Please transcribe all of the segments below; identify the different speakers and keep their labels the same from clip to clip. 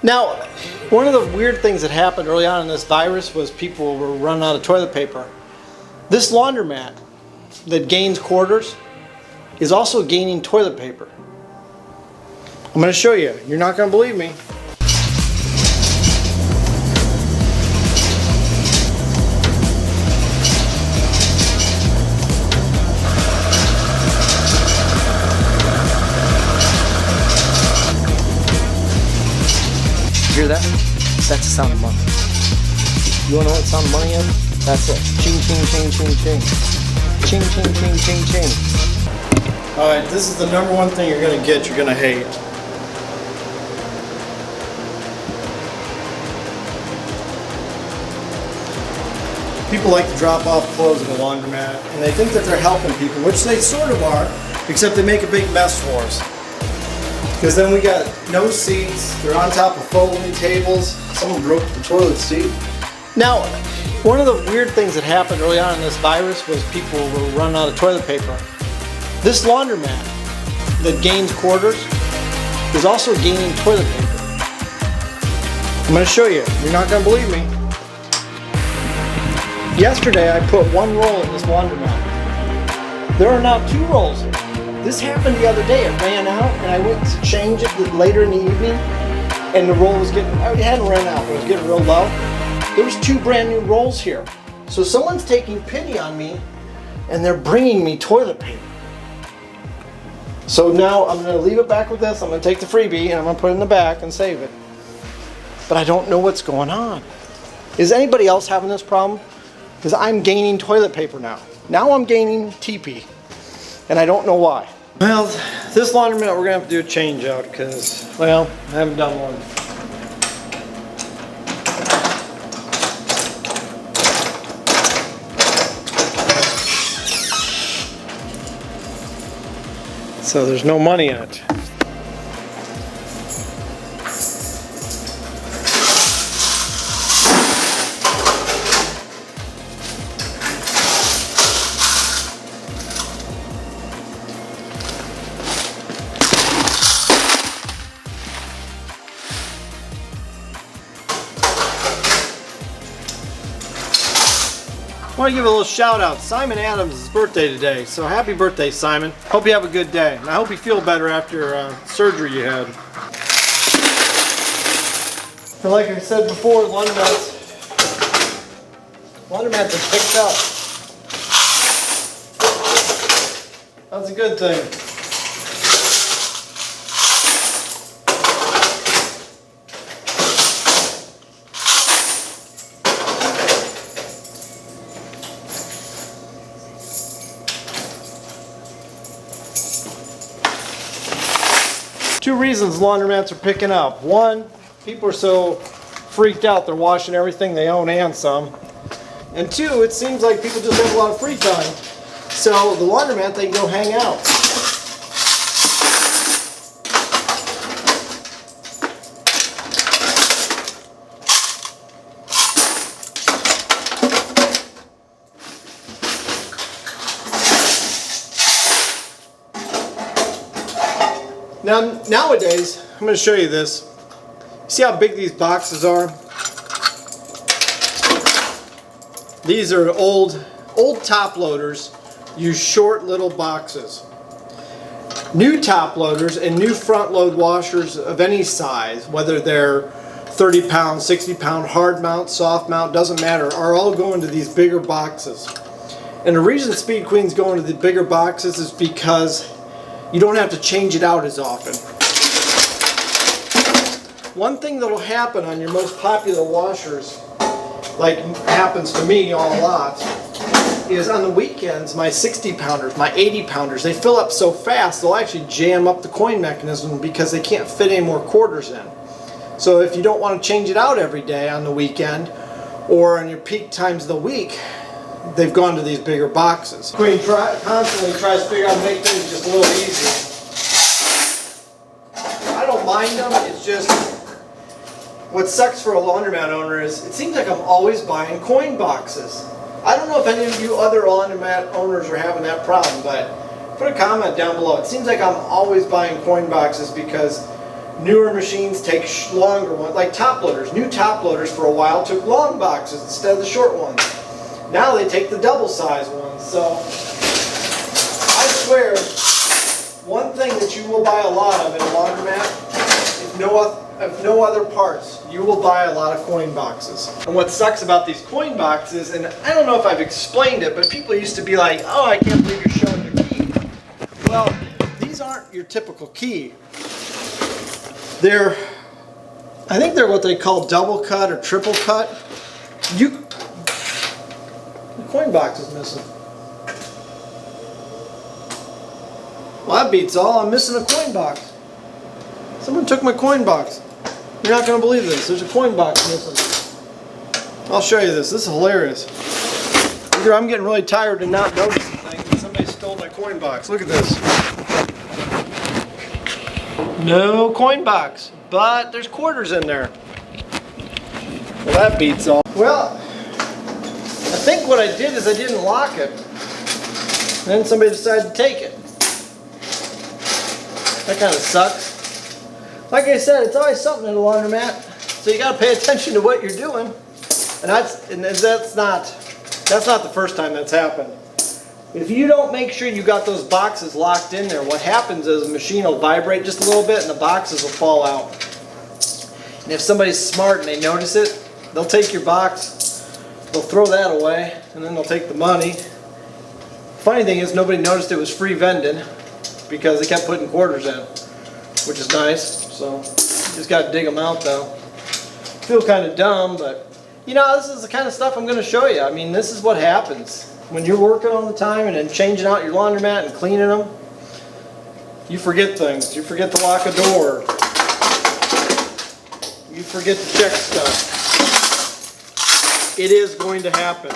Speaker 1: Now, one of the weird things that happened early on in this virus was people were running out of toilet paper. This laundromat that gains quarters is also gaining toilet paper. I'm going to show you. You're not going to believe me. Hear that? That's the sound of money. You wanna know what the sound of money is? That's it. Ching, ching, ching, ching, ching. Ching, ching, ching, ching, ching. Alright, this is the number one thing you're gonna get, you're gonna hate. People like to drop off clothes in the laundromat, and they think that they're helping people, which they sort of are, except they make a big mess for us. Because then we got no seats, they're on top of folding tables. Someone broke the toilet seat. Now, one of the weird things that happened early on in this virus was people were running out of toilet paper. This laundromat that gains quarters is also gaining toilet paper. I'm going to show you. You're not going to believe me. Yesterday I put one roll in this laundromat. There are now 2 rolls here. This happened the other day. It ran out, and I went to change it later in the evening, and the roll was getting, it hadn't ran out, but it was getting real low. There was 2 brand new rolls here. So someone's taking pity on me, and they're bringing me toilet paper. So now I'm going to leave it back with this. I'm going to take the freebie, and I'm going to put it in the back and save it. But I don't know what's going on. Is anybody else having this problem? Because I'm gaining toilet paper now. Now I'm gaining TP, and I don't know why. Well, this laundromat we're going to have to do a change out because, well, I haven't done one. So there's no money in it. I want to give a little shout out. Simon Adams' birthday today, so happy birthday, Simon. Hope you have a good day, and I hope you feel better after surgery you had. And like I said before, laundromats are picked up. That's a good thing. Two reasons laundromats are picking up. One, people are so freaked out they're washing everything they own and some. And 2, it seems like people just have a lot of free time. So the laundromat, they can go hang out. Now, nowadays, I'm going to show you this. See how big these boxes are? These are old top loaders use short little boxes. New top loaders and new front load washers of any size, whether they're 30 pound, 60 pound, hard mount, soft mount, doesn't matter, are all going to these bigger boxes. And the reason Speed Queen's going to the bigger boxes is because you don't have to change it out as often. One thing that'll happen on your most popular washers, like happens to me a lot, is on the weekends my 60 pounders, my 80 pounders, they fill up so fast they'll actually jam up the coin mechanism because they can't fit any more quarters in. So if you don't want to change it out every day on the weekend or on your peak times of the week, they've gone to these bigger boxes. Queen constantly tries to figure out how to make things just a little easier. I don't mind them, it's just what sucks for a laundromat owner is it seems like I'm always buying coin boxes. I don't know if any of you other laundromat owners are having that problem, but put a comment down below. It seems like I'm always buying coin boxes because Newer machines take longer ones, like top loaders. New top loaders for a while took long boxes instead of the short ones. Now they take the double size ones. So I swear, one thing that you will buy a lot of in a laundromat, if no other parts, you will buy a lot of coin boxes. And what sucks about these coin boxes, and I don't know if I've explained it, but people used to be like, oh, I can't believe you're showing your key. Well, these aren't your typical key. I think they're what they call double cut or triple cut. The coin box is missing. Well, that beats all. I'm missing a coin box. Someone took my coin box. You're not going to believe this. There's a coin box missing. I'll show you this. This is hilarious. Either I'm getting really tired and not noticing things, and somebody stole my coin box. Look at this. No coin box, but there's quarters in there. Well, that beats all. Well, I think what I did is I didn't lock it. Then somebody decided to take it. That kind of sucks. Like I said, it's always something in a laundromat, so you got to pay attention to what you're doing. And that's not the first time that's happened. If you don't make sure you got those boxes locked in there, what happens is the machine will vibrate just a little bit and the boxes will fall out. And if somebody's smart and they notice it, they'll take your box, they'll throw that away, and then they'll take the money. Funny thing is, nobody noticed it was free vending because they kept putting quarters in, which is nice. So you just got to dig them out though. Feel kind of dumb, but you know, this is the kind of stuff I'm going to show you. I mean, this is what happens. When you're working all the time and then changing out your laundromat and cleaning them, you forget things. You forget to lock a door. You forget to check stuff. It is going to happen.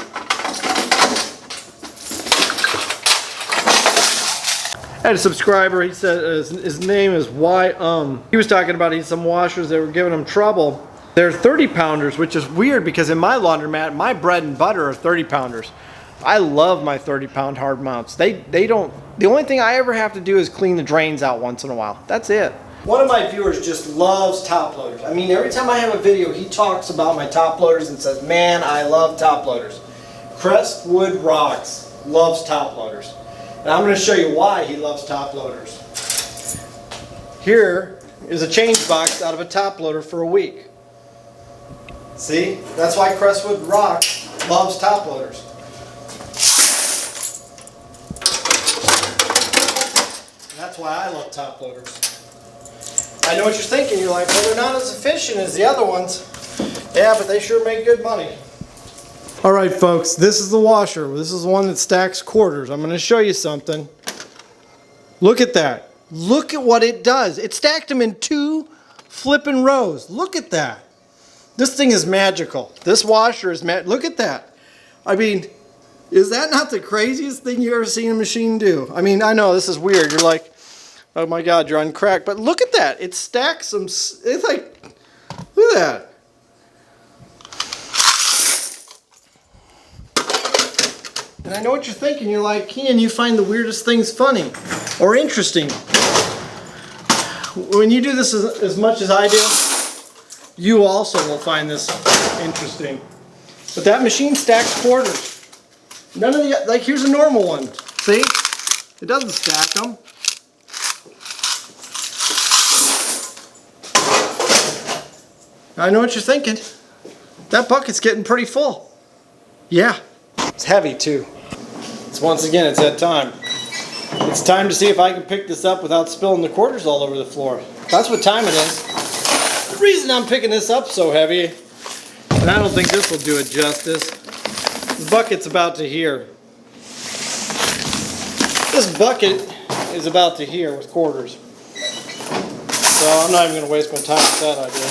Speaker 1: I had a subscriber, he said his name is He was talking about some washers that were giving him trouble. They're 30 pounders, which is weird because in my laundromat, my bread and butter are 30 pounders. I love my 30-pound hard mounts. They don't, the only thing I ever have to do is clean the drains out once in a while. That's it. One of my viewers just loves top loaders. I mean, every time I have a video, he talks about my top loaders and says, man, I love top loaders. Crestwood Rocks loves top loaders. And I'm going to show you why he loves top loaders. Here is a change box out of a top loader for a week. See? That's why Crestwood Rocks loves top loaders. That's why I love top loaders. I know what you're thinking. You're like, well, they're not as efficient as the other ones. Yeah, but they sure make good money. All right, folks, this is the washer. This is the one that stacks quarters. I'm going to show you something. Look at that. Look at what it does. It stacked them in 2 flipping rows. Look at that. This thing is magical. This washer is magical. Look at that. I mean, is that not the craziest thing you've ever seen a machine do? I mean, I know this is weird. You're like, oh my God, you're on crack. But look at that. It stacks some, it's like, look at that. And I know what you're thinking. You're like, Keenan, you find the weirdest things funny or interesting. When you do this as much as I do, you also will find this interesting. But that machine stacks quarters. None of the, like, here's a normal one. See? It doesn't stack them. I know what you're thinking. That bucket's getting pretty full. Yeah. It's heavy too. Once again, it's that time. It's time to see if I can pick this up without spilling the quarters all over the floor. That's what time it is. The reason I'm picking this up so heavy, and I don't think this will do it justice, the bucket's about to here. This bucket is about to here with quarters. So I'm not even going to waste my time with that idea.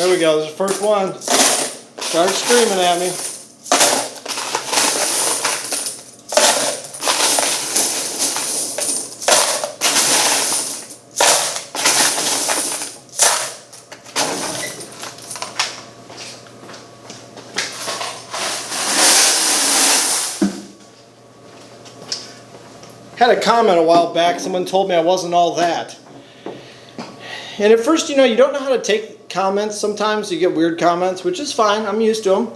Speaker 1: There we go, there's the first one. Start screaming at me. Had a comment a while back, someone told me I wasn't all that. And at first, you know, you don't know how to take comments. Sometimes you get weird comments, which is fine, I'm used to them.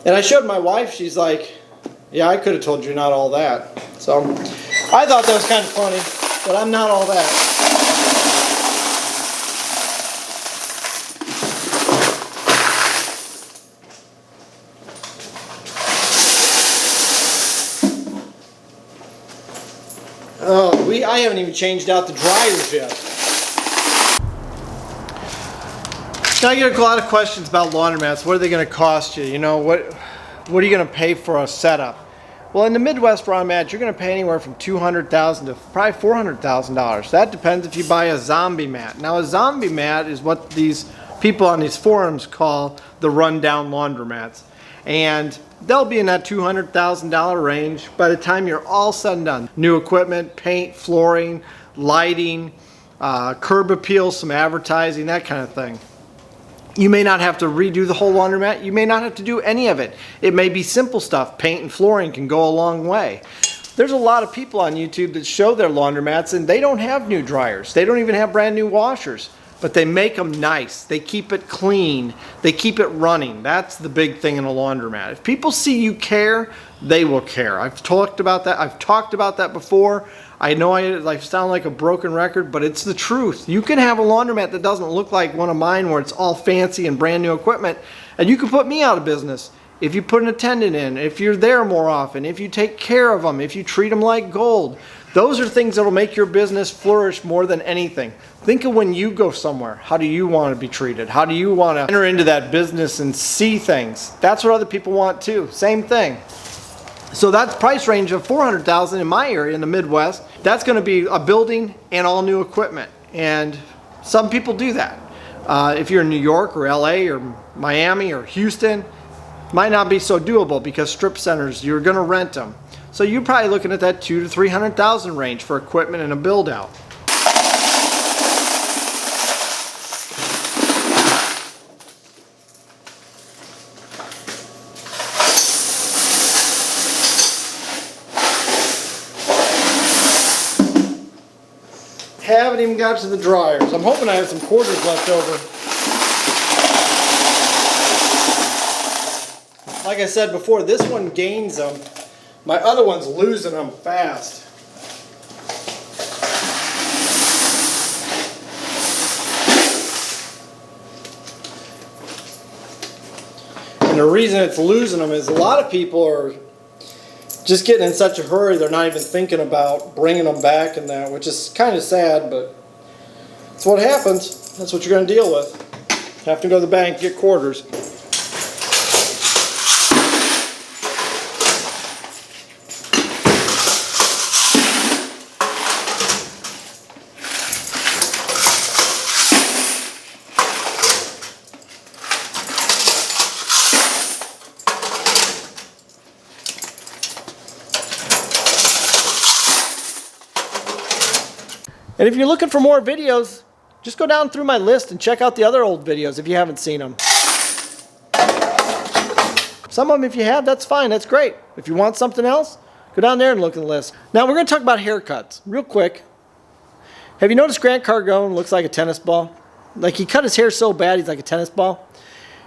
Speaker 1: And I showed my wife, she's like, yeah, I could have told you not all that. So I thought that was kind of funny, but I'm not all that. Oh, I haven't even changed out the dryers yet. Now I get a lot of questions about laundromats. What are they going to cost you? You know, what are you going to pay for a setup? Well, in the Midwest where I'm at, you're going to pay anywhere from $200,000 to probably $400,000. That depends if you buy a zombie mat. Now, a zombie mat is what these people on these forums call the rundown laundromats. And they'll be in that $200,000 range by the time you're all said and done. New equipment, paint, flooring, lighting, curb appeal, some advertising, that kind of thing. You may not have to redo the whole laundromat. You may not have to do any of it. It may be simple stuff. Paint and flooring can go a long way. There's a lot of people on YouTube that show their laundromats and they don't have new dryers. They don't even have brand new washers. But they make them nice. They keep it clean. They keep it running. That's the big thing in a laundromat. If people see you care, they will care. I've talked about that. I've talked about that before. I know I sound like a broken record, but it's the truth. You can have a laundromat that doesn't look like one of mine where it's all fancy and brand new equipment, and you can put me out of business if you put an attendant in, if you're there more often, if you take care of them, if you treat them like gold. Those are things that will make your business flourish more than anything. Think of when you go somewhere. How do you want to be treated? How do you want to enter into that business and see things? That's what other people want too. Same thing. So that's price range of $400,000 in my area in the Midwest. That's going to be a building and all new equipment. And some people do that. If you're in New York or LA or Miami or Houston, might not be so doable because strip centers, you're going to rent them. So you're probably looking at that $200,000 to $300,000 range for equipment and a build out. Haven't even got to the dryers. I'm hoping I have some quarters left over. Like I said before, this one gains them. My other one's losing them fast. And the reason it's losing them is a lot of people are just getting in such a hurry they're not even thinking about bringing them back and that, which is kind of sad, but it's what happens. That's what you're going to deal with. Have to go to the bank, get quarters. And if you're looking for more videos, just go down through my list and check out the other old videos if you haven't seen them. Some of them, if you have, that's fine, that's great. If you want something else, go down there and look at the list. Now we're going to talk about haircuts, real quick. Have you noticed Grant Cardone looks like a tennis ball? Like he cut his hair so bad, he's like a tennis ball.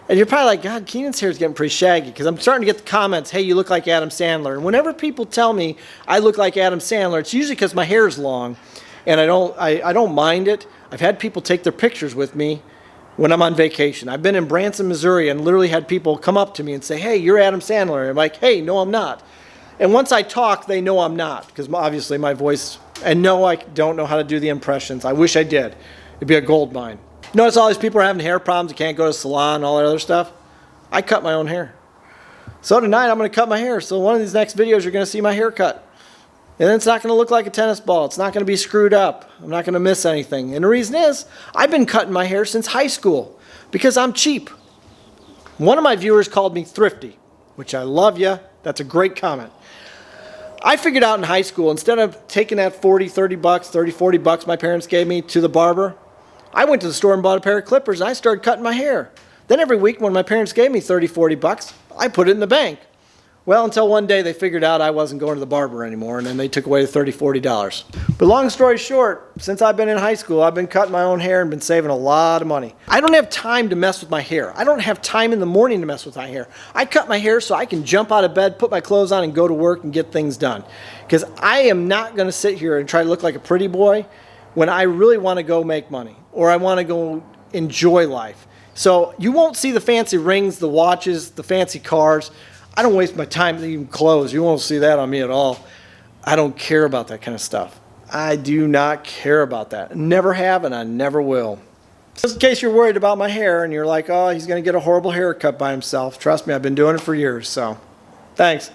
Speaker 1: And you're probably like, God, Keenan's hair is getting pretty shaggy, because I'm starting to get the comments, hey, you look like Adam Sandler. And whenever people tell me I look like Adam Sandler, it's usually because my hair is long. And I don't mind it. I've had people take their pictures with me when I'm on vacation. I've been in Branson, Missouri, and literally had people come up to me and say, hey, you're Adam Sandler. And I'm like, hey, no, I'm not. And once I talk, they know I'm not, because obviously my voice, and no, I don't know how to do the impressions. I wish I did. It'd be a gold mine. Notice all these people are having hair problems. You can't go to the salon, all that other stuff. I cut my own hair. So tonight I'm going to cut my hair. So one of these next videos, you're going to see my haircut. And it's not going to look like a tennis ball. It's not going to be screwed up. I'm not going to miss anything. And the reason is, I've been cutting my hair since high school because I'm cheap. One of my viewers called me thrifty, which I love you. That's a great comment. I figured out in high school, instead of taking that 40, 30 bucks, 30, 40 bucks my parents gave me to the barber, I went to the store and bought a pair of clippers and I started cutting my hair. Then every week when my parents gave me 30, 40 bucks, I put it in the bank. Well, until one day they figured out I wasn't going to the barber anymore, and then they took away the $30, $40. But long story short, since I've been in high school, I've been cutting my own hair and been saving a lot of money. I don't have time to mess with my hair. I don't have time in the morning to mess with my hair. I cut my hair so I can jump out of bed, put my clothes on, and go to work and get things done. Because I am not going to sit here and try to look like a pretty boy when I really want to go make money or I want to go enjoy life. So you won't see the fancy rings, the watches, the fancy cars. I don't waste my time even clothes. You won't see that on me at all. I don't care about that kind of stuff. I do not care about that. Never have and I never will. Just in case you're worried about my hair and you're like, oh, he's going to get a horrible haircut by himself. Trust me, I've been doing it for years. So, thanks.